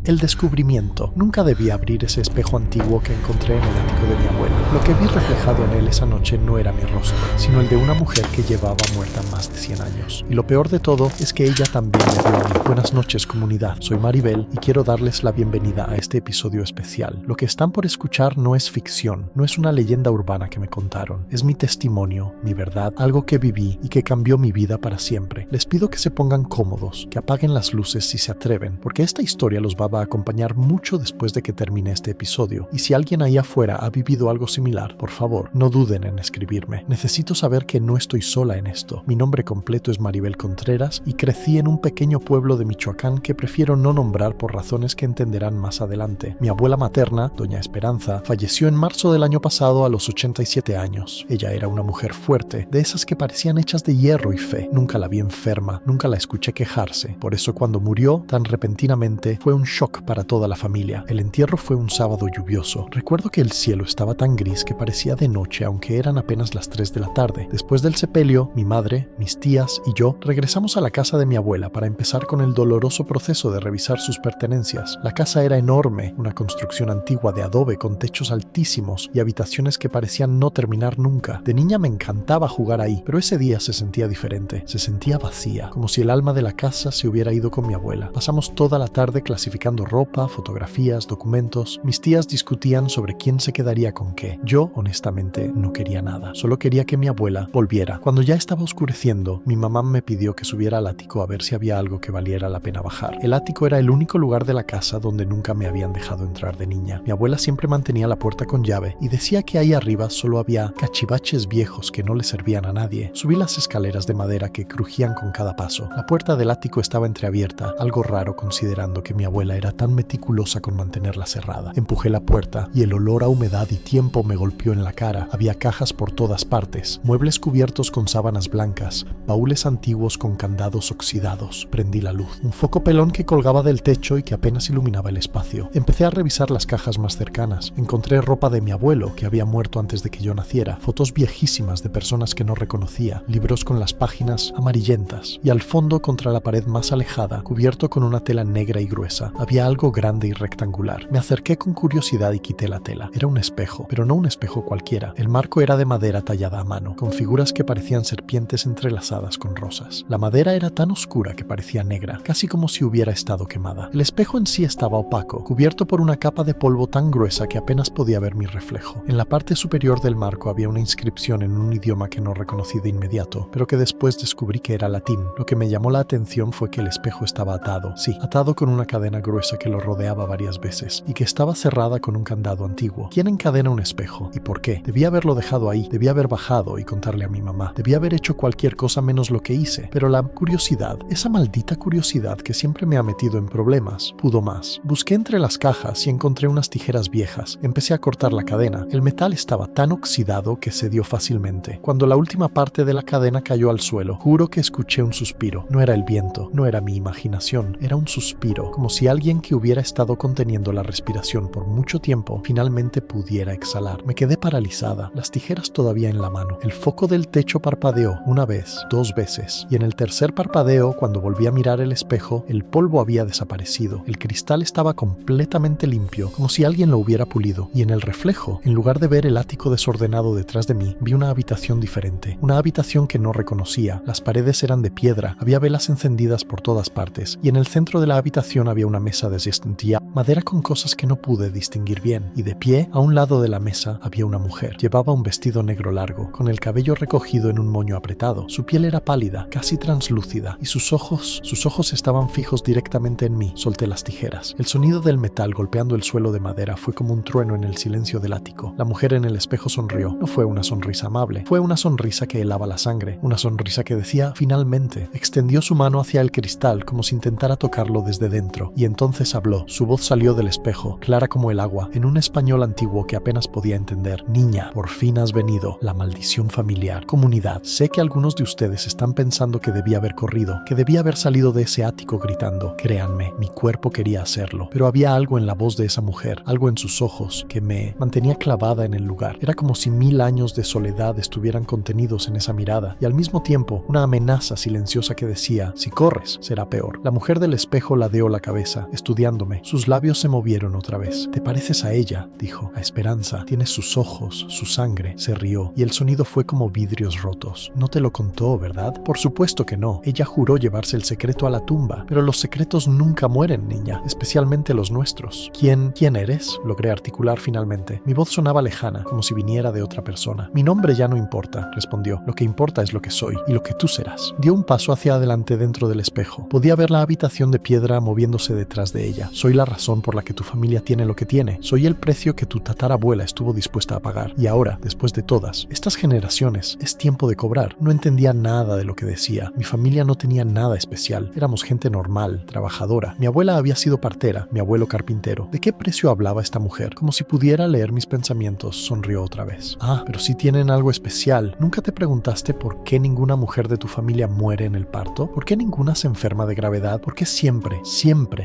El descubrimiento. Nunca debí abrir ese espejo antiguo que encontré en el ático de mi abuela. Lo que vi reflejado en él esa noche no era mi rostro, sino el de una mujer que llevaba muerta más de 100 años. Y lo peor de todo es que ella también me vio a mí. Buenas noches, comunidad. Soy Maribel y quiero darles la bienvenida a este episodio especial. Lo que están por escuchar no es ficción, no es una leyenda urbana que me contaron. Es mi testimonio, mi verdad, algo que viví y que cambió mi vida para siempre. Les pido que se pongan cómodos, que apaguen las luces si se atreven, porque esta historia los va a acompañar mucho después de que termine este episodio. Y si alguien ahí afuera ha vivido algo similar, por favor, no duden en escribirme. Necesito saber que no estoy sola en esto. Mi nombre completo es Maribel Contreras y crecí en un pequeño pueblo de Michoacán que prefiero no nombrar por razones que entenderán más adelante. Mi abuela materna, doña Esperanza, falleció en marzo del año pasado a los 87 años. Ella era una mujer fuerte, de esas que parecían hechas de hierro y fe. Nunca la vi enferma, nunca la escuché quejarse. Por eso cuando murió tan repentinamente fue un shock para toda la familia. El entierro fue un sábado lluvioso. Recuerdo que el cielo estaba tan gris que parecía de noche, aunque eran apenas las 3 de la tarde. Después del sepelio, mi madre, mis tías y yo regresamos a la casa de mi abuela para empezar con el doloroso proceso de revisar sus pertenencias. La casa era enorme, una construcción antigua de adobe con techos altísimos y habitaciones que parecían no terminar nunca. De niña me encantaba jugar ahí, pero ese día se sentía diferente. Se sentía vacía, como si el alma de la casa se hubiera ido con mi abuela. Pasamos toda la tarde clasificando ropa, fotografías, documentos. Mis tías discutían sobre quién se quedaría con qué. Yo, honestamente, no quería nada. Solo quería que mi abuela volviera. Cuando ya estaba oscureciendo, mi mamá me pidió que subiera al ático a ver si había algo que valiera la pena bajar. El ático era el único lugar de la casa donde nunca me habían dejado entrar de niña. Mi abuela siempre mantenía la puerta con llave y decía que ahí arriba solo había cachivaches viejos que no le servían a nadie. Subí las escaleras de madera que crujían con cada paso. La puerta del ático estaba entreabierta, algo raro considerando que mi abuela era tan meticulosa con mantenerla cerrada. Empujé la puerta y el olor a humedad y tiempo me golpeó en la cara. Había cajas por todas partes, muebles cubiertos con sábanas blancas, baúles antiguos con candados oxidados. Prendí la luz. Un foco pelón que colgaba del techo y que apenas iluminaba el espacio. Empecé a revisar las cajas más cercanas. Encontré ropa de mi abuelo, que había muerto antes de que yo naciera, fotos viejísimas de personas que no reconocía, libros con las páginas amarillentas, y al fondo, contra la pared más alejada, cubierto con una tela negra y gruesa, había algo grande y rectangular. Me acerqué con curiosidad y quité la tela. Era un espejo, pero no un espejo cualquiera. El marco era de madera tallada a mano, con figuras que parecían serpientes entrelazadas con rosas. La madera era tan oscura que parecía negra, casi como si hubiera estado quemada. El espejo en sí estaba opaco, cubierto por una capa de polvo tan gruesa que apenas podía ver mi reflejo. En la parte superior del marco había una inscripción en un idioma que no reconocí de inmediato, pero que después descubrí que era latín. Lo que me llamó la atención fue que el espejo estaba atado, sí, atado con una cadena gruesa que lo rodeaba varias veces, y que estaba cerrada con un candado antiguo. ¿Quién encadena un espejo? ¿Y por qué? Debía haberlo dejado ahí, debía haber bajado y contarle a mi mamá. Debía haber hecho cualquier cosa menos lo que hice, pero la curiosidad, esa maldita curiosidad que siempre me ha metido en problemas, pudo más. Busqué entre las cajas y encontré unas tijeras viejas. Empecé a cortar la cadena. El metal estaba tan oxidado que cedió fácilmente. Cuando la última parte de la cadena cayó al suelo, juro que escuché un suspiro. No era el viento, no era mi imaginación, era un suspiro, como si alguien que hubiera estado conteniendo la respiración por mucho tiempo finalmente pudiera exhalar. Me quedé paralizada, las tijeras todavía en la mano. El foco del techo parpadeó una vez, 2 veces, y en el tercer parpadeo, cuando volví a mirar el espejo, el polvo había desaparecido. El cristal estaba completamente limpio, como si alguien lo hubiera pulido, y en el reflejo, en lugar de ver el ático desordenado detrás de mí, vi una habitación diferente, una habitación que no reconocía. Las paredes eran de piedra, había velas encendidas por todas partes, y en el centro de la habitación había una mesa de cestilla, madera con cosas que no pude distinguir bien, y de pie, a un lado de la mesa, había una mujer. Llevaba un vestido negro largo, con el cabello recogido en un moño apretado. Su piel era pálida, casi translúcida, y sus ojos estaban fijos directamente en mí. Solté las tijeras. El sonido del metal golpeando el suelo de madera fue como un trueno en el silencio del ático. La mujer en el espejo sonrió. No fue una sonrisa amable, fue una sonrisa que helaba la sangre, una sonrisa que decía finalmente. Extendió su mano hacia el cristal como si intentara tocarlo desde dentro, y entonces habló. Su voz salió del espejo, clara como el agua, en un español antiguo que apenas podía entender. Niña, por fin has venido. La maldición familiar. Comunidad, sé que algunos de ustedes están pensando que debía haber corrido, que debía haber salido de ese ático gritando. Créanme, mi cuerpo quería hacerlo, pero había algo en la voz de esa mujer, algo en sus ojos, que me mantenía clavada en el lugar. Era como si 1000 años de soledad estuvieran contenidos en esa mirada, y al mismo tiempo una amenaza silenciosa que decía, si corres, será peor. La mujer del espejo ladeó la cabeza. estudiándome. Sus labios se movieron otra vez. «Te pareces a ella», dijo, «a Esperanza. Tienes sus ojos, su sangre». Se rió, y el sonido fue como vidrios rotos. «No te lo contó, ¿verdad?» «Por supuesto que no. Ella juró llevarse el secreto a la tumba. Pero los secretos nunca mueren, niña, especialmente los nuestros». ¿Quién eres?», logré articular finalmente. Mi voz sonaba lejana, como si viniera de otra persona. «Mi nombre ya no importa», respondió. «Lo que importa es lo que soy, y lo que tú serás». Dio un paso hacia adelante dentro del espejo. Podía ver la habitación de piedra moviéndose detrás de ella. «Soy la razón por la que tu familia tiene lo que tiene. Soy el precio que tu tatarabuela estuvo dispuesta a pagar. Y ahora, después de todas estas generaciones, es tiempo de cobrar». No entendía nada de lo que decía. Mi familia no tenía nada especial. Éramos gente normal, trabajadora. Mi abuela había sido partera, mi abuelo carpintero. ¿De qué precio hablaba esta mujer? Como si pudiera leer mis pensamientos, sonrió otra vez. «Ah, pero sí tienen algo especial. ¿Nunca te preguntaste por qué ninguna mujer de tu familia muere en el parto? ¿Por qué ninguna se enferma de gravedad? ¿Por qué siempre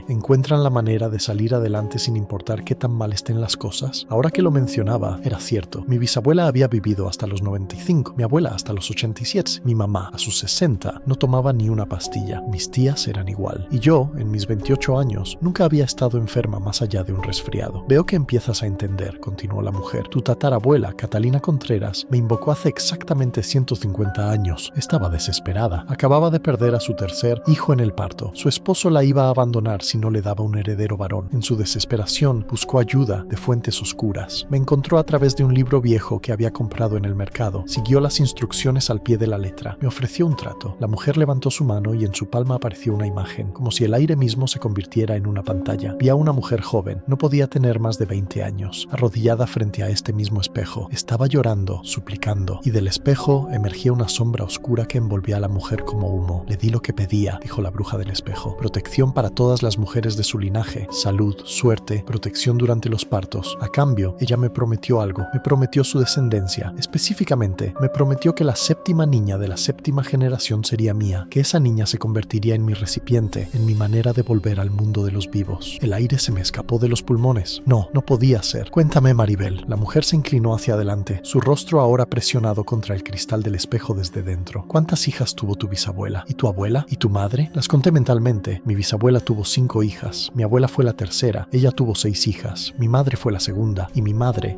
encuentran la manera de salir adelante sin importar qué tan mal estén las cosas?» Ahora que lo mencionaba, era cierto. Mi bisabuela había vivido hasta los 95, mi abuela hasta los 87, mi mamá a sus 60 no tomaba ni una pastilla. Mis tías eran igual. Y yo, en mis 28 años, nunca había estado enferma más allá de un resfriado. «Veo que empiezas a entender», continuó la mujer. «Tu tatarabuela, Catalina Contreras, me invocó hace exactamente 150 años. Estaba desesperada. Acababa de perder a su tercer hijo en el parto. Su esposo la iba a abandonar si no le daba un heredero varón. En su desesperación, buscó ayuda de fuentes oscuras. Me encontró a través de un libro viejo que había comprado en el mercado. Siguió las instrucciones al pie de la letra. Me ofreció un trato». La mujer levantó su mano y en su palma apareció una imagen, como si el aire mismo se convirtiera en una pantalla. Vi a una mujer joven. No podía tener más de 20 años, arrodillada frente a este mismo espejo. Estaba llorando, suplicando, y del espejo emergía una sombra oscura que envolvía a la mujer como humo. «Le di lo que pedía», dijo la bruja del espejo. «Protección para todas las mujeres de su linaje, salud, suerte, protección durante los partos. A cambio, ella me prometió algo. Me prometió su descendencia. Específicamente, me prometió que la séptima niña de la séptima generación sería mía, que esa niña se convertiría en mi recipiente, en mi manera de volver al mundo de los vivos». El aire se me escapó de los pulmones. No podía ser. «Cuéntame, Maribel». La mujer se inclinó hacia adelante, su rostro ahora presionado contra el cristal del espejo desde dentro. «¿Cuántas hijas tuvo tu bisabuela? ¿Y tu abuela? ¿Y tu madre?» Las conté mentalmente. Mi bisabuela tuvo 5 hijas. Mi abuela fue la tercera. Ella tuvo 6 hijas. Mi madre fue la segunda. Y mi madre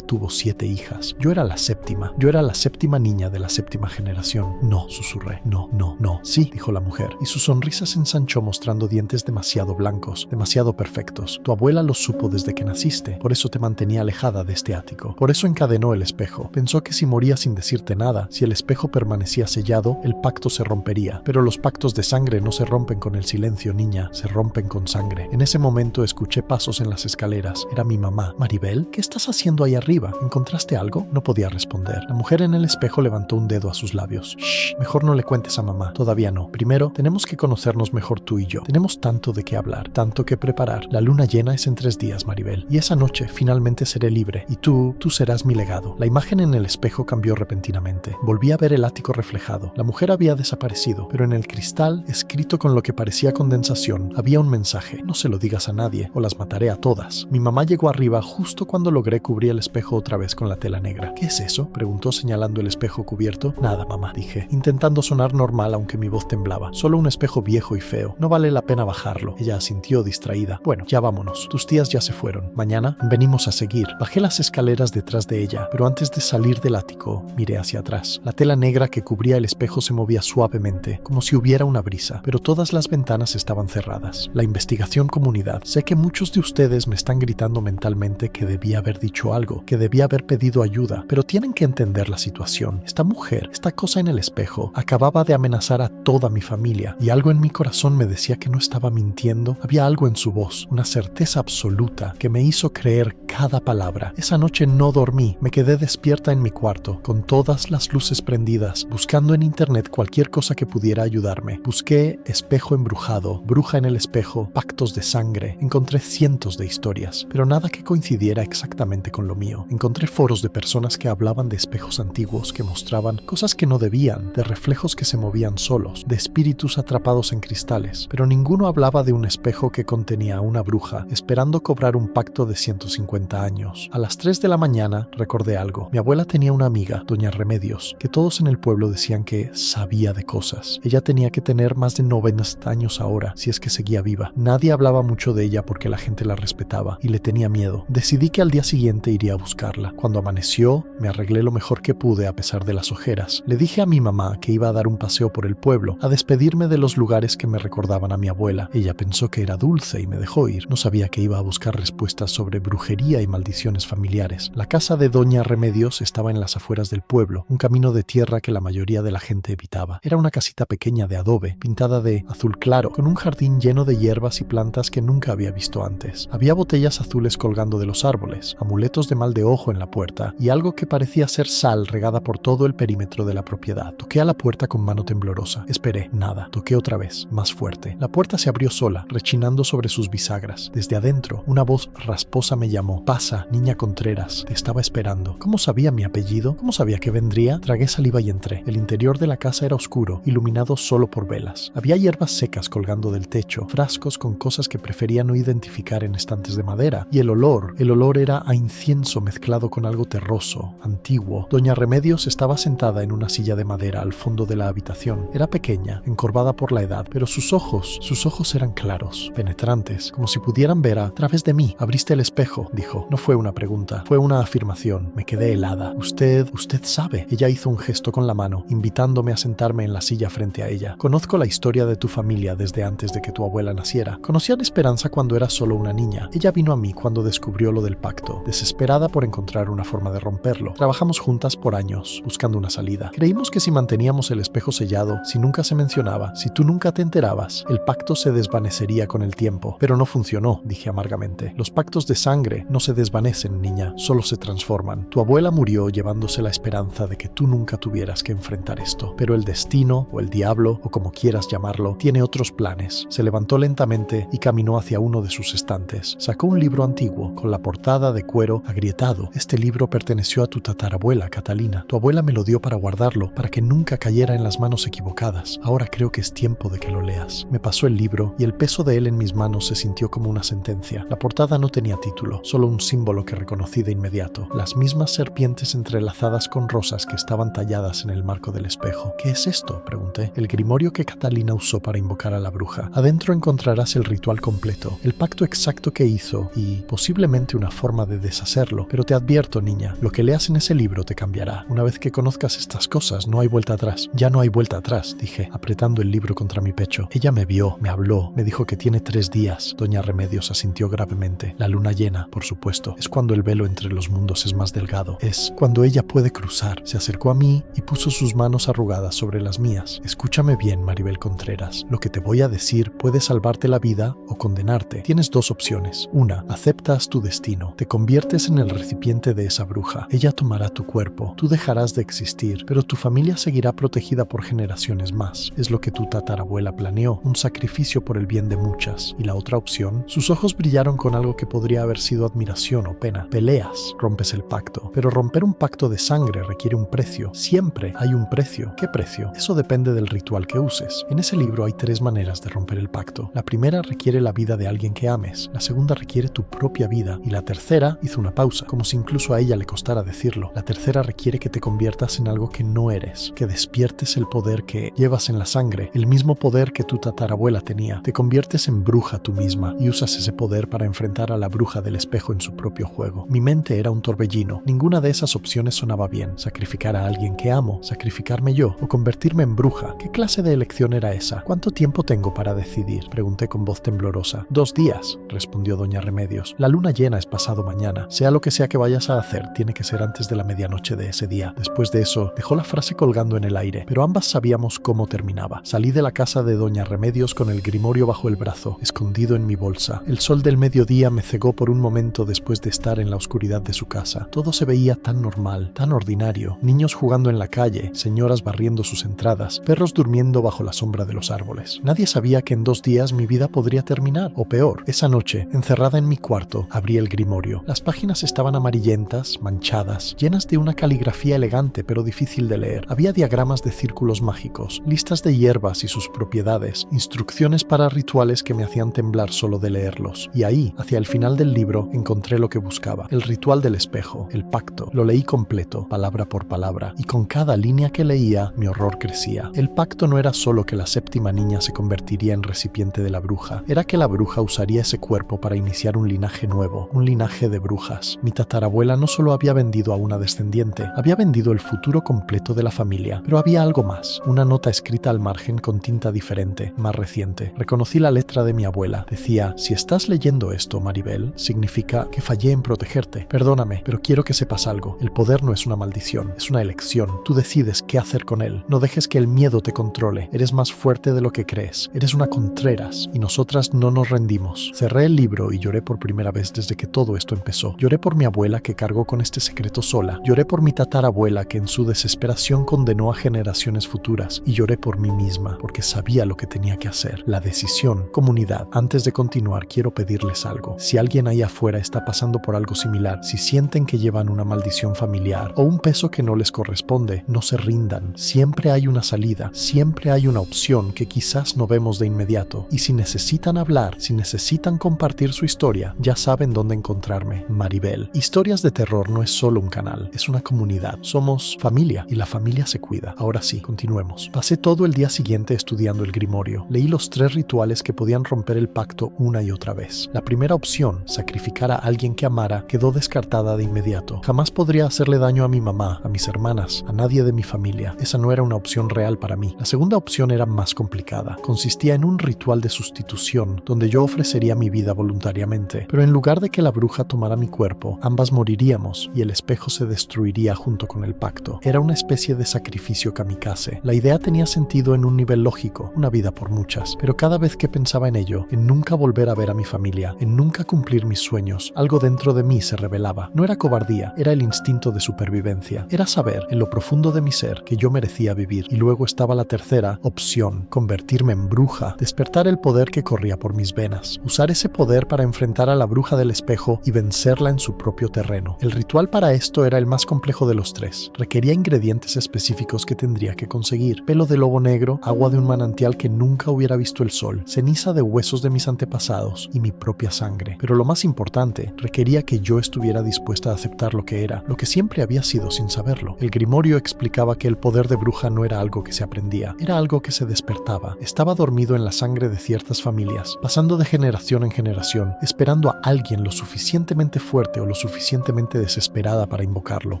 tuvo 7 hijas. Yo era la séptima. Yo era la séptima niña de la séptima generación. «No», susurré. «No». «Sí», dijo la mujer, y su sonrisa se ensanchó mostrando dientes demasiado blancos, demasiado perfectos. «Tu abuela lo supo desde que naciste. Por eso te mantenía alejada de este ático. Por eso encadenó el espejo. Pensó que si moría sin decirte nada, si el espejo permanecía sellado, el pacto se rompería. Pero los pactos de sangre no se rompen con el silencio, niña, se rompen con sangre». En ese momento escuché pasos en las escaleras. Era mi mamá. «Maribel, ¿qué estás haciendo ahí arriba? ¿Encontraste algo?» No podía responder. La mujer en el espejo levantó un dedo a sus labios. «Shh, mejor no le cuentes a mamá. Todavía no. Primero, tenemos que conocernos mejor tú y yo. Tenemos tanto de qué hablar, tanto que preparar. La luna llena es en 3 días, Maribel. Y esa noche finalmente seré libre. Y tú serás mi legado». La imagen en el espejo cambió repentinamente. Volví a ver el ático reflejado. La mujer había desaparecido, pero en el cristal, escrito con lo que parecía condensación, había un mensaje: «No se lo digas a nadie, o las mataré a todas». Mi mamá llegó arriba justo cuando logré cubrir el espejo otra vez con la tela negra. «¿Qué es eso?», preguntó señalando el espejo cubierto. «Nada, mamá», dije, intentando sonar normal aunque mi voz temblaba. «Solo un espejo viejo y feo. No vale la pena bajarlo». Ella asintió distraída. «Bueno, ya vámonos. Tus tías ya se fueron. Mañana venimos a seguir». Bajé las escaleras detrás de ella, pero antes de salir del ático, miré hacia atrás. La tela negra que cubría el espejo se movía suavemente, como si hubiera una brisa, pero todas las ventanas estaban cerradas. La investigación comunidad. Sé que muchos de ustedes me están gritando mentalmente que debía haber dicho algo, que debía haber pedido ayuda, pero tienen que entender la situación. Esta mujer, esta cosa en el espejo, acababa de amenazar a toda mi familia, y algo en mi corazón me decía que no estaba mintiendo. Había algo en su voz, una certeza absoluta que me hizo creer cada palabra. Esa noche no dormí, me quedé despierta en mi cuarto, con todas las luces prendidas, buscando en internet cualquier cosa que pudiera ayudarme. Busqué espejo embrujado, bruja en el espejo, pactos de sangre. Encontré cientos de historias, pero nada que coincidiera exactamente con lo mío. Encontré foros de personas que hablaban de espejos antiguos que mostraban cosas que no debían, de reflejos que se movían solos, de espíritus atrapados en cristales, pero ninguno hablaba de un espejo que contenía a una bruja esperando cobrar un pacto de 150 años. A las 3 de la mañana recordé algo. Mi abuela tenía una amiga, doña Remedios, que todos en el pueblo decían que sabía de cosas. Ella tenía que tener más de 90 años ahora, si es que seguía viva. abuela. Nadie hablaba mucho de ella porque la gente la respetaba y le tenía miedo. Decidí que al día siguiente iría a buscarla. Cuando amaneció, me arreglé lo mejor que pude a pesar de las ojeras. Le dije a mi mamá que iba a dar un paseo por el pueblo, a despedirme de los lugares que me recordaban a mi abuela. Ella pensó que era dulce y me dejó ir. No sabía que iba a buscar respuestas sobre brujería y maldiciones familiares. La casa de Doña Remedios estaba en las afueras del pueblo, un camino de tierra que la mayoría de la gente evitaba. Era una casita pequeña de adobe, pintada de azul claro, con un jardín lleno de hierbas y plantas que nunca había visto antes. Había botellas azules colgando de los árboles, amuletos de mal de ojo en la puerta y algo que parecía ser sal regada por todo el perímetro de la propiedad. Toqué a la puerta con mano temblorosa. Esperé, nada. Toqué otra vez, más fuerte. La puerta se abrió sola, rechinando sobre sus bisagras. Desde adentro, una voz rasposa me llamó. «Pasa, niña Contreras, te estaba esperando». ¿Cómo sabía mi apellido? ¿Cómo sabía que vendría? Tragué saliva y entré. El interior de la casa era oscuro, iluminado solo por velas. Había hierbas secas colgando del techo, frascos con cosas que prefería no identificar en estantes de madera, y el olor era a incienso mezclado con algo terroso, antiguo. Doña Remedios estaba sentada en una silla de madera al fondo de la habitación. Era pequeña, encorvada por la edad, pero sus ojos eran claros, penetrantes, como si pudieran ver a través de mí. «Abriste el espejo», dijo. No fue una pregunta, fue una afirmación. Me quedé helada. Usted sabe». Ella hizo un gesto con la mano, invitándome a sentarme en la silla frente a ella. «Conozco la historia de tu familia desde antes de que tu abuela naciera. Conocí a Esperanza cuando era solo una niña. Ella vino a mí cuando descubrió lo del pacto, desesperada por encontrar una forma de romperlo. Trabajamos juntas por años, buscando una salida. Creímos que si manteníamos el espejo sellado, si nunca se mencionaba, si tú nunca te enterabas, el pacto se desvanecería con el tiempo. Pero no funcionó», dije amargamente. «Los pactos de sangre no se desvanecen, niña, solo se transforman. Tu abuela murió llevándose la esperanza de que tú nunca tuvieras que enfrentar esto. Pero el destino, o el diablo, o como quieras llamarlo, tiene otros planes». Se levantó lentamente y caminó hacia uno de sus estantes. Sacó un libro antiguo, con la portada de cuero agrietado. «Este libro perteneció a tu tatarabuela, Catalina. Tu abuela me lo dio para guardarlo, para que nunca cayera en las manos equivocadas. Ahora creo que es tiempo de que lo leas». Me pasó el libro y el peso de él en mis manos se sintió como una sentencia. La portada no tenía título, solo un símbolo que reconocí de inmediato. Las mismas serpientes entrelazadas con rosas que estaban talladas en el marco del espejo. «¿Qué es esto?», pregunté. «El grimorio que Catalina usó para invocar a la bruja. Adentro encontrarás el ritual completo, el pacto exacto que hizo y posiblemente una forma de deshacerlo. Pero te advierto, niña, lo que leas en ese libro te cambiará. Una vez que conozcas estas cosas, no hay vuelta atrás». «Ya no hay vuelta atrás», dije, apretando el libro contra mi pecho. Ella me vio, me habló, me dijo que tiene 3 días. Doña Remedios asintió gravemente. «La luna llena, por supuesto. Es cuando el velo entre los mundos es más delgado. Es cuando ella puede cruzar». Se acercó a mí y puso sus manos arrugadas sobre las mías. «Escúchame bien, Maribel Contreras. Lo que te voy a decir puede salvarte la vida o condenarte. Tienes 2 opciones. Una, aceptas tu destino. Te conviertes en el recipiente de esa bruja. Ella tomará tu cuerpo. Tú dejarás de existir, pero tu familia seguirá protegida por generaciones más. Es lo que tu tatarabuela planeó, un sacrificio por el bien de muchas. Y la otra opción». Sus ojos brillaron con algo que podría haber sido admiración o pena. «Peleas, rompes el pacto. Pero romper un pacto de sangre requiere un precio. Siempre hay un precio». «¿Qué precio?». «Eso depende del ritual que uses. En ese libro hay 3 maneras de romper el pacto. La primera requiere la vida de alguien que ames. La segunda requiere tu propia vida. Y la tercera», hizo una pausa, como si incluso a ella le costara decirlo. «La tercera requiere que te conviertas en algo que no eres, que despiertes el poder que llevas en la sangre, el mismo poder que tu tatarabuela tenía. Te conviertes en bruja tú misma y usas ese poder para enfrentar a la bruja del espejo en su propio juego». Mi mente era un torbellino. Ninguna de esas opciones sonaba bien. Sacrificar a alguien que amo, sacrificarme yo o convertirme en bruja. ¿Qué clase de elección era esa? «¿Cuánto tiempo tengo para decidir?», pregunté con voz temblorosa. 2 días, respondió doña Remedios. «La luna llena es pasado mañana. Sea lo que sea que vayas a hacer, tiene que ser antes de la medianoche de ese día». Después de eso, dejó la frase colgando en el aire, pero ambas sabíamos cómo terminaba. Salí de la casa de doña Remedios con el grimorio bajo el brazo, escondido en mi bolsa. El sol del mediodía me cegó por un momento después de estar en la oscuridad de su casa. Todo se veía tan normal, tan ordinario. Niños jugando en la calle, señoras barriendo sus entradas, perros durmiendo bajo la sombra de los árboles. Nadie sabía que en 2 días mi vida podría terminar, o peor. Esa noche, encerrada en mi cuarto, abrí el grimorio. Las páginas estaban amarillentas, manchadas, llenas de una caligrafía elegante pero difícil de leer. Había diagramas de círculos mágicos, listas de hierbas y sus propiedades, instrucciones para rituales que me hacían temblar solo de leerlos. Y ahí, hacia el final del libro, encontré lo que buscaba. El ritual del espejo, el pacto. Lo leí completo, palabra por palabra, y con cada línea que leía, mi horror crecía. El pacto no era solo que la 7ª niña se convertiría en recipiente de la la bruja era que la bruja usaría ese cuerpo para iniciar un linaje nuevo, un linaje de brujas. Mi tatarabuela no solo había vendido a una descendiente, había vendido el futuro completo de la familia, pero había algo más, una nota escrita al margen con tinta diferente, más reciente. Reconocí la letra de mi abuela. Decía: si estás leyendo esto, Maribel, significa que fallé en protegerte. Perdóname, pero quiero que sepas algo. El poder no es una maldición, es una elección. Tú decides qué hacer con él. No dejes que el miedo te controle. Eres más fuerte de lo que crees. Eres una Contreras y nosotras no nos rendimos. Cerré el libro y lloré por primera vez desde que todo esto empezó. Lloré por mi abuela que cargó con este secreto sola. Lloré por mi tatarabuela que en su desesperación condenó a generaciones futuras. Y lloré por mí misma porque sabía lo que tenía que hacer. La decisión. Comunidad, antes de continuar quiero pedirles algo. Si alguien ahí afuera está pasando por algo similar, si sienten que llevan una maldición familiar o un peso que no les corresponde, no se rindan. Siempre hay una salida, siempre hay una opción que quizás no vemos de inmediato. Y si necesitan hablar, si necesitan compartir su historia, ya saben dónde encontrarme. Maribel. Historias de terror no es solo un canal, es una comunidad. Somos familia y la familia se cuida. Ahora sí, continuemos. Pasé todo el día siguiente estudiando el grimorio. Leí los 3 rituales que podían romper el pacto una y otra vez. La primera opción, sacrificar a alguien que amara, quedó descartada de inmediato. Jamás podría hacerle daño a mi mamá, a mis hermanas, a nadie de mi familia. Esa no era una opción real para mí. La segunda opción era más complicada. Consistía en un ritual de sustitución, donde yo ofrecería mi vida voluntariamente. Pero en lugar de que la bruja tomara mi cuerpo, ambas moriríamos y el espejo se destruiría junto con el pacto. Era una especie de sacrificio kamikaze. La idea tenía sentido en un nivel lógico, una vida por muchas. Pero cada vez que pensaba en ello, en nunca volver a ver a mi familia, en nunca cumplir mis sueños, algo dentro de mí se rebelaba. No era cobardía, era el instinto de supervivencia. Era saber, en lo profundo de mi ser, que yo merecía vivir. Y luego estaba la tercera opción, convertirme en bruja, despertar el poder que corría por mis venas, usar ese poder para enfrentar a la bruja del espejo y vencerla en su propio terreno. El ritual para esto era el más complejo de los 3. Requería ingredientes específicos que tendría que conseguir: pelo de lobo negro, agua de un manantial que nunca hubiera visto el sol, ceniza de huesos de mis antepasados y mi propia sangre. Pero lo más importante, requería que yo estuviera dispuesta a aceptar lo que era, lo que siempre había sido sin saberlo. El grimorio explicaba que el poder de bruja no era algo que se aprendía, era algo que se despertaba. Estaba dormido en la sangre de ciertas familias, pasando de generación en generación, esperando a alguien lo suficientemente fuerte o lo suficientemente desesperada para invocarlo.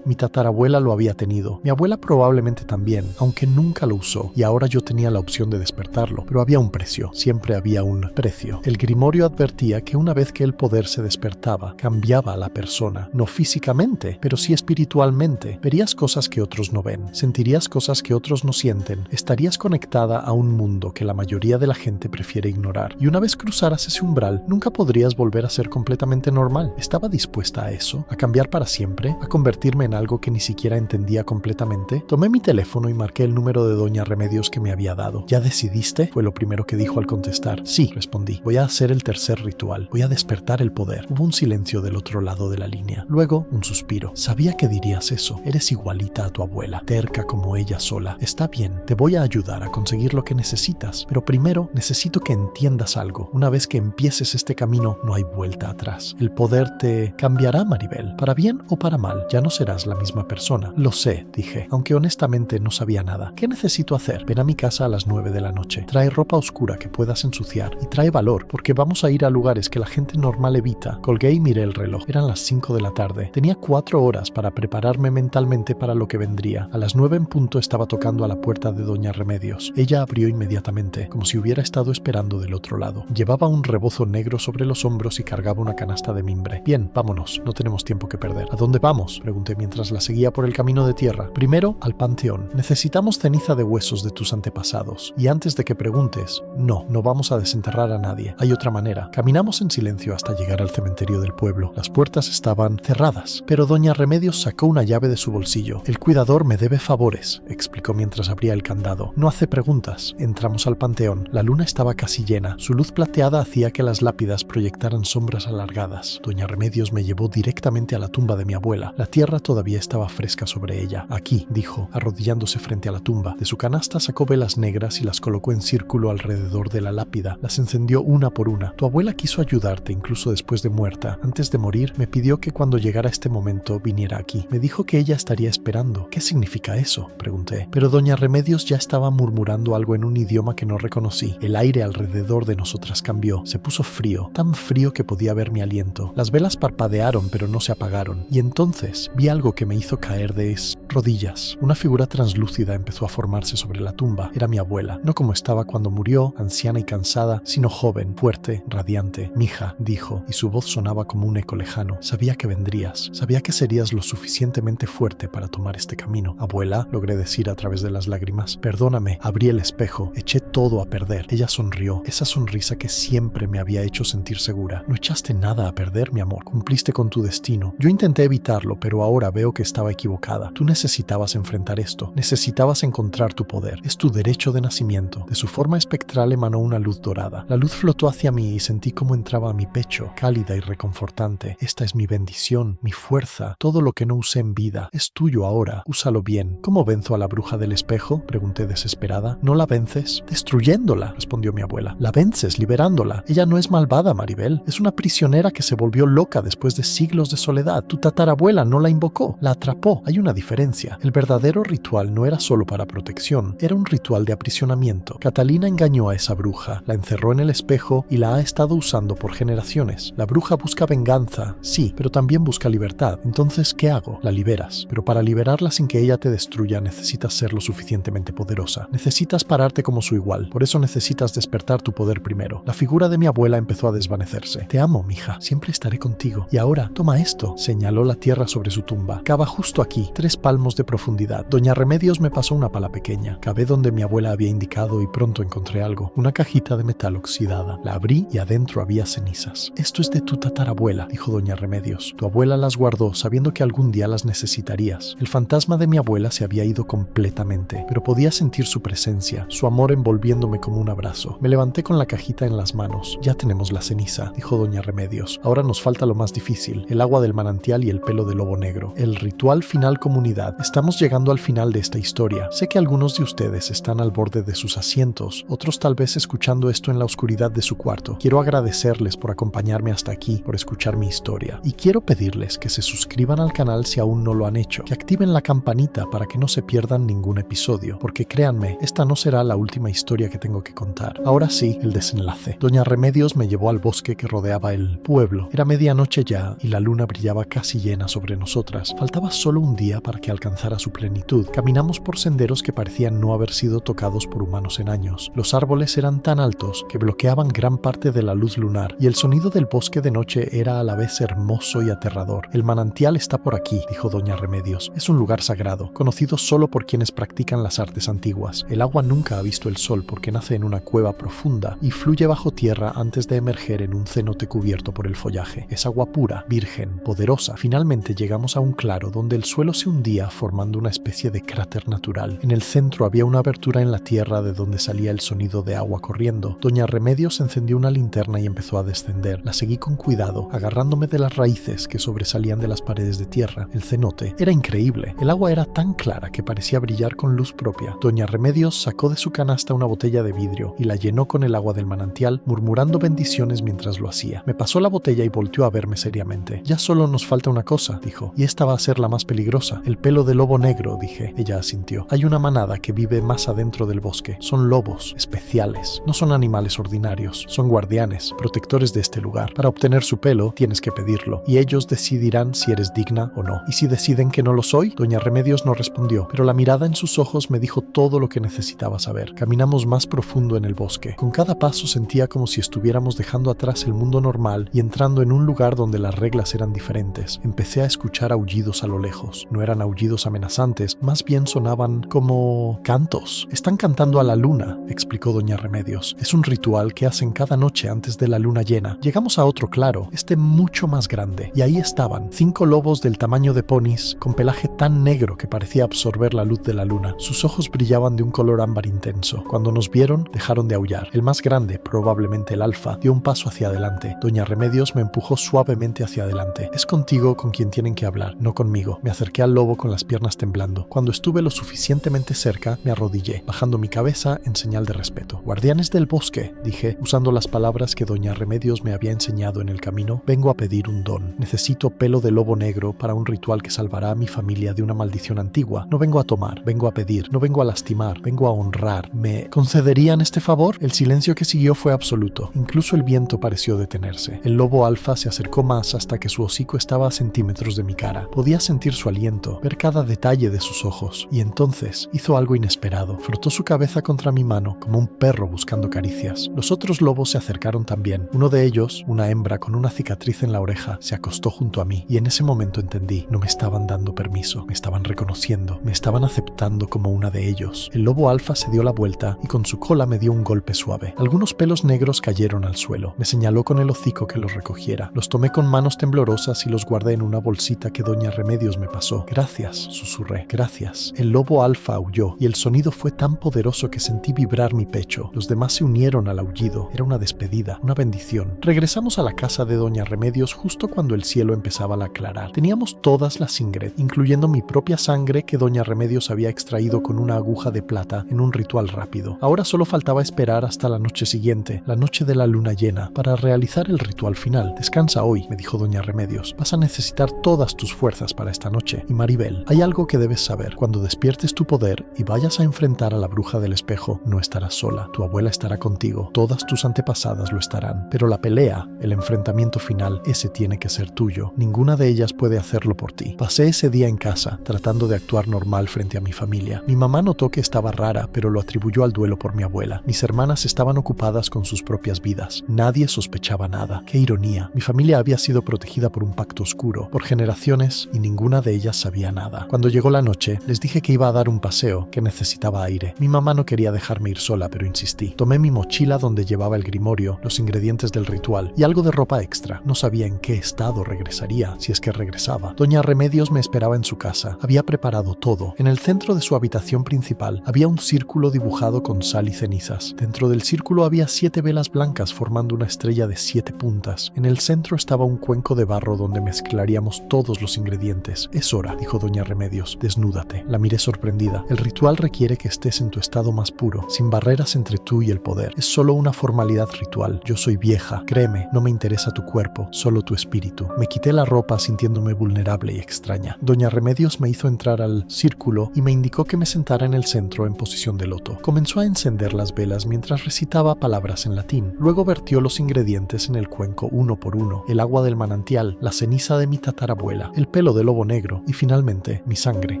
Mi tatarabuela lo había tenido, mi abuela probablemente también, aunque nunca lo usó, y ahora yo tenía la opción de despertarlo, pero había un precio, siempre había un precio. El grimorio advertía que una vez que el poder se despertaba, cambiaba a la persona, no físicamente, pero sí espiritualmente. Verías cosas que otros no ven, sentirías cosas que otros no sienten, estarías conectada a un mundo que la mayoría de la gente prefiere ignorar. Y una vez cruzaras ese umbral, nunca podrías volver a ser completamente normal. ¿Estaba dispuesta a eso? ¿A cambiar para siempre? ¿A convertirme en algo que ni siquiera entendía completamente? Tomé mi teléfono y marqué el número de Doña Remedios que me había dado. ¿Ya decidiste?, fue lo primero que dijo al contestar. Sí, respondí. Voy a hacer el tercer ritual. Voy a despertar el poder. Hubo un silencio del otro lado de la línea. Luego, un suspiro. Sabía que dirías eso. Eres igualita a tu abuela, terca como ella sola. Está bien, te voy a ayudar a conseguir lo que necesitas, pero primero necesito que entiendas algo. Una vez que empieces este camino, no hay vuelta atrás. El poder te cambiará, Maribel, para bien o para mal. Ya no serás la misma persona. Lo sé, dije, aunque honestamente no sabía nada. ¿Qué necesito hacer? Ven a mi casa a las 9 de la noche. Trae ropa oscura que puedas ensuciar y trae valor, porque vamos a ir a lugares que la gente normal evita. Colgué y miré el reloj. Eran las 5 de la tarde. Tenía 4 horas para prepararme mentalmente para lo que vendría. A las 9 en punto estaba tocando a la puerta de Doña Remedios. Ella abrió inmediatamente, como si hubiera estado esperando del otro lado. Llevaba un rebozo negro sobre los hombros y cargaba una canasta de mimbre. Bien, vámonos, no tenemos tiempo que perder. ¿A dónde vamos?, pregunté mientras la seguía por el camino de tierra. Primero, al panteón. Necesitamos ceniza de huesos de tus antepasados. Y antes de que preguntes, no vamos a desenterrar a nadie. Hay otra manera. Caminamos en silencio hasta llegar al cementerio del pueblo. Las puertas estaban cerradas, pero Doña Remedios sacó una llave de su bolsillo. El cuidador me debe favores, explicó mientras abría el candado. No hace preguntas. Entramos al panteón. La luna estaba casi llena. Su luz plateada hacía que las lápidas proyectaran sombras alargadas. Doña Remedios me llevó directamente a la tumba de mi abuela. La tierra todavía estaba fresca sobre ella. Aquí, dijo, arrodillándose frente a la tumba. De su canasta sacó velas negras y las colocó en círculo alrededor de la lápida. Las encendió una por una. Tu abuela quiso ayudarte incluso después de muerta. Antes de morir, me pidió que cuando llegara este momento viniera aquí. Me dijo que ella estaría esperando. ¿Qué significa eso?, pregunté. Pero Doña Remedios ya estaba murmurando algo en un idioma que no reconocí. El aire alrededor alrededor de nosotras cambió. Se puso frío, tan frío que podía ver mi aliento. Las velas parpadearon pero no se apagaron. Y entonces vi algo que me hizo caer de rodillas. Una figura translúcida empezó a formarse sobre la tumba. Era mi abuela, no como estaba cuando murió, anciana y cansada, sino joven, fuerte, radiante. Mija, dijo, y su voz sonaba como un eco lejano. Sabía que vendrías. Sabía que serías lo suficientemente fuerte para tomar este camino. Abuela, logré decir a través de las lágrimas. Perdóname. Abrí el espejo. Eché todo a perder. Ella sonrió. Esa sonrisa que siempre me había hecho sentir segura. No echaste nada a perder, mi amor. Cumpliste con tu destino. Yo intenté evitarlo, pero ahora veo que estaba equivocada. Tú necesitabas enfrentar esto. Necesitabas encontrar tu poder. Es tu derecho de nacimiento. De su forma espectral emanó una luz dorada. La luz flotó hacia mí y sentí cómo entraba a mi pecho, cálida y reconfortante. Esta es mi bendición, mi fuerza. Todo lo que no usé en vida es tuyo ahora. Úsalo bien. ¿Cómo venzo a la bruja del espejo?, pregunté desesperada. ¿No la vences? Destruyéndola, respondió mi abuela. La vences, liberándola. Ella no es malvada, Maribel. Es una prisionera que se volvió loca después de siglos de soledad. Tu tatarabuela no la invocó, la atrapó. Hay una diferencia. El verdadero ritual no era solo para protección, era un ritual de aprisionamiento. Catalina engañó a esa bruja, la encerró en el espejo y la ha estado usando por generaciones. La bruja busca venganza, sí, pero también busca libertad. Entonces, ¿qué hago? La liberas. Pero para liberarla sin que ella te destruya, necesitas ser lo suficientemente poderosa. Necesitas pararte como su igual. Por eso necesitas despertar tu poder primero. La figura de mi abuela empezó a desvanecerse. Te amo, mija. Siempre estaré contigo. Y ahora, toma esto. Señaló la tierra sobre su tumba. Cava justo aquí, 3 palmos de profundidad. Doña Remedios me pasó una pala pequeña. Cavé donde mi abuela había indicado y pronto encontré algo. Una cajita de metal oxidada. La abrí y adentro había cenizas. Esto es de tu tatarabuela, dijo doña Remedios. Tu abuela las guardó sabiendo que algún día las necesitarías. El fantasma de mi abuela se había ido completamente, pero podía sentir su presencia, su amor envolviéndome como un abrazo. Me levanté con la cajita en las manos. Ya tenemos la ceniza, dijo doña Remedios. Ahora nos falta lo más difícil, el agua del manantial y el pelo de lobo negro. El ritual final, comunidad. Estamos llegando al final de esta historia. Sé que algunos de ustedes están al borde de sus asientos, otros tal vez escuchando esto en la oscuridad de su cuarto. Quiero agradecerles por acompañarme hasta aquí, por escuchar mi historia. Y quiero pedirles que se suscriban al canal si aún no lo han hecho, que activen la campanita para que no se pierdan ningún episodio, porque créanme, esta no será la última historia que tengo que contar. Ahora sí, el desenlace. Doña Remedios me llevó al bosque que rodeaba el pueblo. Era medianoche ya y la luna brillaba casi llena sobre nosotras. Faltaba solo un día para que alcanzara su plenitud. Caminamos por senderos que parecían no haber sido tocados por humanos en años. Los árboles eran tan altos que bloqueaban gran parte de la luz lunar y el sonido del bosque de noche era a la vez hermoso y aterrador. El manantial está por aquí, dijo doña Remedios. Es un lugar sagrado, conocido solo por quienes practican las artes antiguas. El agua nunca ha visto el sol porque nace en una cueva profunda y fluye bajo tierra antes de emerger en un cenote cubierto por el follaje. Es agua pura, virgen, poderosa. Finalmente llegamos a un claro donde el suelo se hundía formando una especie de cráter natural. En el centro había una abertura en la tierra de donde salía el sonido de agua corriendo. Doña Remedios encendió una linterna y empezó a descender. La seguí con cuidado, agarrándome de las raíces que sobresalían de las paredes de tierra. El cenote era increíble. El agua era tan clara que parecía brillar con luz propia. Doña Remedios sacó de su canasta una botella de vidrio y la llenó con el agua del manantial, murmurando bendiciones mientras lo hacía. Me pasó la botella y volteó a verme seriamente. Ya solo nos falta una cosa, dijo, y esta va a ser la más peligrosa. El pelo de lobo negro, dije. Ella asintió. Hay una manada que vive más adentro del bosque. Son lobos especiales. No son animales ordinarios. Son guardianes, protectores de este lugar. Para obtener su pelo, tienes que pedirlo, y ellos decidirán si eres digna o no. ¿Y si deciden que no lo soy? Doña Remedios no respondió, pero la mirada en sus ojos me dijo todo lo que necesitaba saber. Caminamos más profundo en el bosque. Con cada paso sentía como si estuviéramos dejando atrás el mundo normal y entrando en un lugar donde las reglas eran diferentes. Empecé a escuchar aullidos a lo lejos. No eran aullidos amenazantes, más bien sonaban como cantos. Están cantando a la luna, explicó doña Remedios. Es un ritual que hacen cada noche antes de la luna llena. Llegamos a otro claro, mucho más grande, y ahí estaban 5 lobos del tamaño de ponis, con pelaje tan negro que parecía absorber la luz de la luna. Sus ojos brillaban de un color ámbar intenso. Cuando nos vieron, dejaron de aullar. El más grande, probablemente el alfa, dio un paso hacia adelante. Doña Remedios me empujó suavemente hacia adelante. Es contigo con quien tienen que hablar, no conmigo. Me acerqué al lobo con con las piernas temblando. Cuando estuve lo suficientemente cerca, me arrodillé, bajando mi cabeza en señal de respeto. «Guardianes del bosque», dije, usando las palabras que doña Remedios me había enseñado en el camino, «vengo a pedir un don. Necesito pelo de lobo negro para un ritual que salvará a mi familia de una maldición antigua. No vengo a tomar, vengo a pedir, no vengo a lastimar, vengo a honrar. ¿Me concederían este favor?» El silencio que siguió fue absoluto. Incluso el viento pareció detenerse. El lobo alfa se acercó más hasta que su hocico estaba a centímetros de mi cara. Podía sentir su aliento, ver cada detalle de sus ojos. Y entonces hizo algo inesperado. Frotó su cabeza contra mi mano como un perro buscando caricias. Los otros lobos se acercaron también. Uno de ellos, una hembra con una cicatriz en la oreja, se acostó junto a mí. Y en ese momento entendí, no me estaban dando permiso, me estaban reconociendo, me estaban aceptando como una de ellos. El lobo alfa se dio la vuelta y con su cola me dio un golpe suave. Algunos pelos negros cayeron al suelo. Me señaló con el hocico que los recogiera. Los tomé con manos temblorosas y los guardé en una bolsita que doña Remedios me pasó. «Gracias», susurré, «gracias». El lobo alfa aulló y el sonido fue tan poderoso que sentí vibrar mi pecho. Los demás se unieron al aullido. Era una despedida, una bendición. Regresamos a la casa de doña Remedios justo cuando el cielo empezaba a aclarar. Teníamos todas las Ingrid, incluyendo mi propia sangre que doña Remedios había extraído con una aguja de plata en un ritual rápido. Ahora solo faltaba esperar hasta la noche siguiente, la noche de la luna llena, para realizar el ritual final. «Descansa hoy», me dijo doña Remedios. «Vas a necesitar todas tus fuerzas para esta noche. Y Maribel, hay algo que debes saber. Cuando despiertes tu poder y vayas a enfrentar a la bruja del espejo, no estarás sola. Tu abuela estará contigo. Todas tus antepasadas lo estarán. Pero la pelea, el enfrentamiento final, ese tiene que ser tuyo. Ninguna de ellas puede hacerlo por ti». Pasé ese día en casa, tratando de actuar normal frente a mi familia. Mi mamá notó que estaba rara, pero lo atribuyó al duelo por mi abuela. Mis hermanas estaban ocupadas con sus propias vidas. Nadie sospechaba nada. ¡Qué ironía! Mi familia había sido protegida por un pacto oscuro, por generaciones, y ninguna de ellas sabía nada. Cuando llegó la noche, les dije que iba a dar un paseo, que necesitaba aire. Mi mamá no quería dejarme ir sola, pero insistí. Tomé mi mochila donde llevaba el grimorio, los ingredientes del ritual y algo de ropa extra. No sabía en qué estado regresaría, si es que regresaba. Doña Remedios me esperaba en su casa. Había preparado todo. En el centro de su habitación principal había un círculo dibujado con sal y cenizas. Dentro del círculo había 7 velas blancas formando una estrella de 7 puntas. En el centro estaba un cuenco de barro donde mezclaríamos todos los ingredientes. «Es hora», dijo doña Remedios. «Desnúdate». La miré sorprendida. «El ritual requiere que estés en tu estado más puro, sin barreras entre tú y el poder. Es solo una formalidad ritual. Yo soy vieja. Créeme, no me interesa tu cuerpo, solo tu espíritu». Me quité la ropa sintiéndome vulnerable y extraña. Doña Remedios me hizo entrar al círculo y me indicó que me sentara en el centro en posición de loto. Comenzó a encender las velas mientras recitaba palabras en latín. Luego vertió los ingredientes en el cuenco uno por uno: el agua del manantial, la ceniza de mi tatarabuela, el pelo de lobo negro y finalmente mi sangre.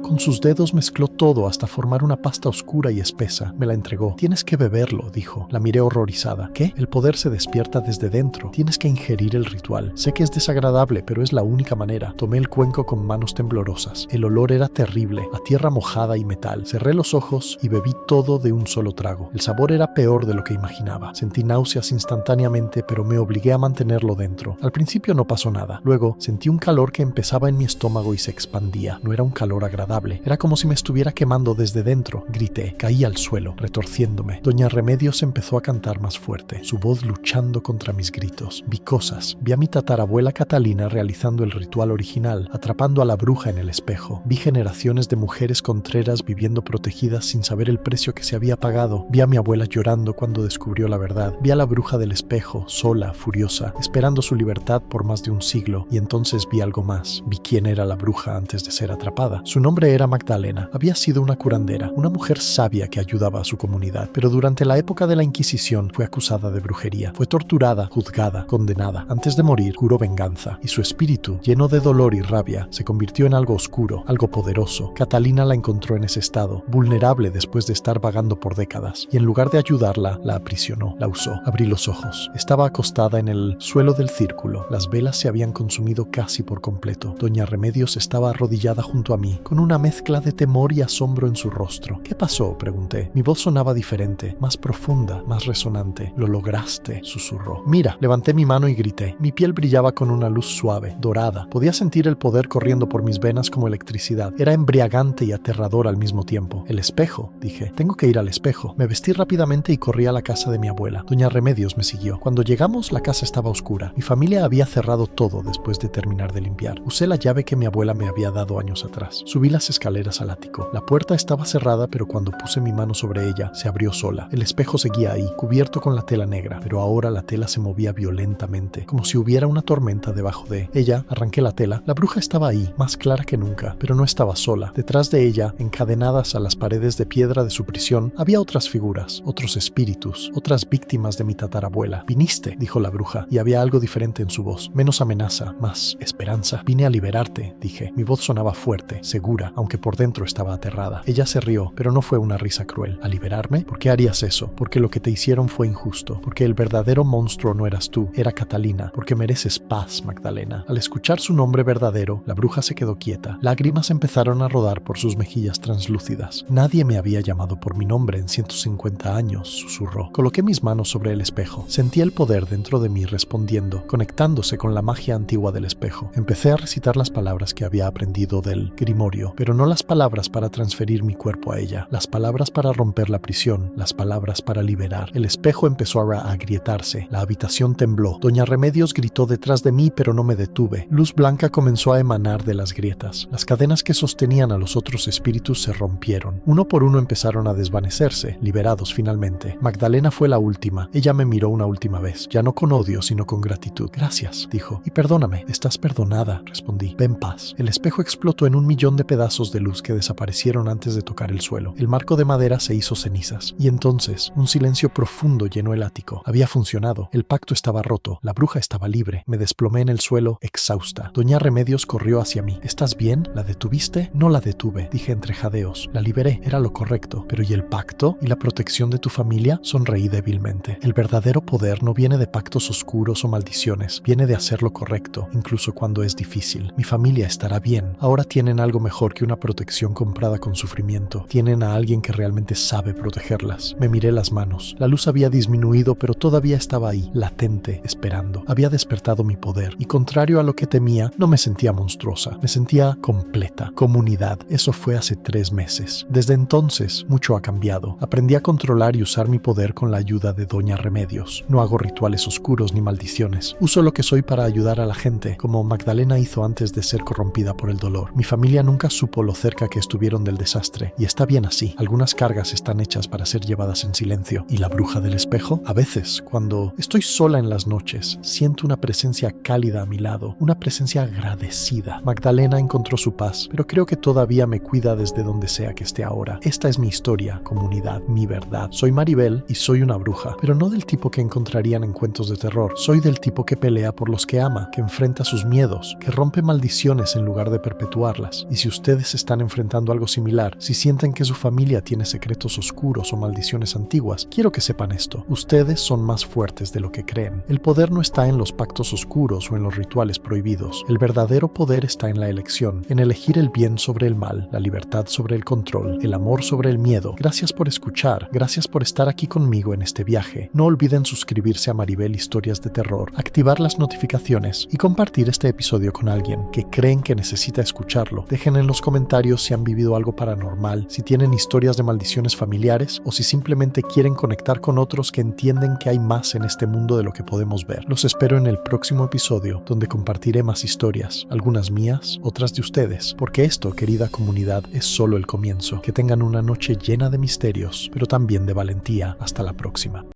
Con sus dedos mezcló todo hasta formar una pasta oscura y espesa. Me la entregó. «Tienes que beberlo», dijo. La miré horrorizada. «¿Qué? El poder se despierta desde dentro. Tienes que ingerir el ritual. Sé que es desagradable, pero es la única manera». Tomé el cuenco con manos temblorosas. El olor era terrible, a tierra mojada y metal. Cerré los ojos y bebí todo de un solo trago. El sabor era peor de lo que imaginaba. Sentí náuseas instantáneamente, pero me obligué a mantenerlo dentro. Al principio no pasó nada. Luego sentí un calor que empezaba en mi estómago y se expandía. No era un calor agradable. Era como si me estuviera quemando desde dentro. Grité. Caí al suelo, retorciéndome. Doña Remedios empezó a cantar más fuerte, su voz luchando contra mis gritos. Vi cosas. Vi a mi tatarabuela Catalina realizando el ritual original, atrapando a la bruja en el espejo. Vi generaciones de mujeres contreras viviendo protegidas sin saber el precio que se había pagado. Vi a mi abuela llorando cuando descubrió la verdad. Vi a la bruja del espejo, sola, furiosa, esperando su libertad por más de un siglo. Y entonces vi algo más. Vi quién era la bruja antes de ser atrapada. Su nombre era Magdalena. Había sido una curandera, una mujer sabia que ayudaba a su comunidad. Pero durante la época de la Inquisición fue acusada de brujería. Fue torturada, juzgada, condenada. Antes de morir, juró venganza. Y su espíritu, lleno de dolor y rabia, se convirtió en algo oscuro, algo poderoso. Catalina la encontró en ese estado, vulnerable después de estar vagando por décadas. Y en lugar de ayudarla, la aprisionó, la usó. Abrí los ojos. Estaba acostada en el suelo del círculo. Las velas se habían consumido casi por completo. Doña Remedios estaba arrodillada junto a mí, con una mezcla de temor y asombro en su rostro. «¿Qué pasó?», pregunté. Mi voz sonaba diferente, más profunda, más resonante. «Lo lograste», susurró. «Mira». Levanté mi mano y grité. Mi piel brillaba con una luz suave, dorada. Podía sentir el poder corriendo por mis venas como electricidad. Era embriagante y aterrador al mismo tiempo. «El espejo», dije. «Tengo que ir al espejo». Me vestí rápidamente y corrí a la casa de mi abuela. Doña Remedios me siguió. Cuando llegamos, la casa estaba oscura. Mi familia había cerrado todo después de terminar de limpiar. Usé la llave que mi abuela me había dado años años atrás. Subí las escaleras al ático. La puerta estaba cerrada, pero cuando puse mi mano sobre ella, se abrió sola. El espejo seguía ahí, cubierto con la tela negra, pero ahora la tela se movía violentamente, como si hubiera una tormenta debajo de ella. Arranqué la tela. La bruja estaba ahí, más clara que nunca, pero no estaba sola. Detrás de ella, encadenadas a las paredes de piedra de su prisión, había otras figuras, otros espíritus, otras víctimas de mi tatarabuela. «Viniste», dijo la bruja, y había algo diferente en su voz. Menos amenaza, más esperanza. «Vine a liberarte», dije. Mi voz sonaba fuerte, segura, aunque por dentro estaba aterrada. Ella se rió, pero no fue una risa cruel. ¿A liberarme? ¿Por qué harías eso? Porque lo que te hicieron fue injusto. Porque el verdadero monstruo no eras tú, era Catalina. Porque mereces paz, Magdalena. Al escuchar su nombre verdadero, la bruja se quedó quieta. Lágrimas empezaron a rodar por sus mejillas translúcidas. Nadie me había llamado por mi nombre en 150 años, susurró. Coloqué mis manos sobre el espejo. Sentí el poder dentro de mí respondiendo, conectándose con la magia antigua del espejo. Empecé a recitar las palabras que había aprendido del grimorio, pero no las palabras para transferir mi cuerpo a ella, las palabras para romper la prisión, las palabras para liberar. El espejo empezó a agrietarse. La habitación tembló. Doña Remedios gritó detrás de mí, pero no me detuve. Luz blanca comenzó a emanar de las grietas. Las cadenas que sostenían a los otros espíritus se rompieron. Uno por uno empezaron a desvanecerse, liberados finalmente. Magdalena fue la última. Ella me miró una última vez, ya no con odio, sino con gratitud. «Gracias», dijo. «Y perdóname». «Estás perdonada», respondí. «Ve en paz». El espejo explotó en 1.000.000 de pedazos de luz que desaparecieron antes de tocar el suelo. El marco de madera se hizo cenizas. Y entonces, un silencio profundo llenó el ático. Había funcionado. El pacto estaba roto. La bruja estaba libre. Me desplomé en el suelo, exhausta. Doña Remedios corrió hacia mí. «¿Estás bien? ¿La detuviste?» «No la detuve», dije entre jadeos. «La liberé. Era lo correcto. Pero ¿y el pacto? ¿Y la protección de tu familia?» Sonreí débilmente. El verdadero poder no viene de pactos oscuros o maldiciones. Viene de hacer lo correcto, incluso cuando es difícil. Mi familia estará bien. Ahora tienen algo mejor que una protección comprada con sufrimiento. Tienen a alguien que realmente sabe protegerlas. Me miré las manos. La luz había disminuido, pero todavía estaba ahí, latente, esperando. Había despertado mi poder, y contrario a lo que temía, no me sentía monstruosa. Me sentía completa. Comunidad. Eso fue hace 3 meses. Desde entonces, mucho ha cambiado. Aprendí a controlar y usar mi poder con la ayuda de Doña Remedios. No hago rituales oscuros ni maldiciones. Uso lo que soy para ayudar a la gente, como Magdalena hizo antes de ser corrompida por el dolor. Mi familia nunca supo lo cerca que estuvieron del desastre, y está bien así. Algunas cargas están hechas para ser llevadas en silencio. ¿Y la bruja del espejo? A veces, cuando estoy sola en las noches, siento una presencia cálida a mi lado, una presencia agradecida. Magdalena encontró su paz, pero creo que todavía me cuida desde donde sea que esté ahora. Esta es mi historia, comunidad, mi verdad. Soy Maribel y soy una bruja, pero no del tipo que encontrarían en cuentos de terror. Soy del tipo que pelea por los que ama, que enfrenta sus miedos, que rompe maldiciones en lugar de perpetuarlas. Y si ustedes están enfrentando algo similar, si sienten que su familia tiene secretos oscuros o maldiciones antiguas, quiero que sepan esto. Ustedes son más fuertes de lo que creen. El poder no está en los pactos oscuros o en los rituales prohibidos. El verdadero poder está en la elección, en elegir el bien sobre el mal, la libertad sobre el control, el amor sobre el miedo. Gracias por escuchar, gracias por estar aquí conmigo en este viaje. No olviden suscribirse a Maribel Historias de Terror, activar las notificaciones y compartir este episodio con alguien que creen que necesita escucharlo. Dejen en los comentarios si han vivido algo paranormal, si tienen historias de maldiciones familiares o si simplemente quieren conectar con otros que entienden que hay más en este mundo de lo que podemos ver. Los espero en el próximo episodio, donde compartiré más historias, algunas mías, otras de ustedes, porque esto, querida comunidad, es solo el comienzo. Que tengan una noche llena de misterios, pero también de valentía. Hasta la próxima.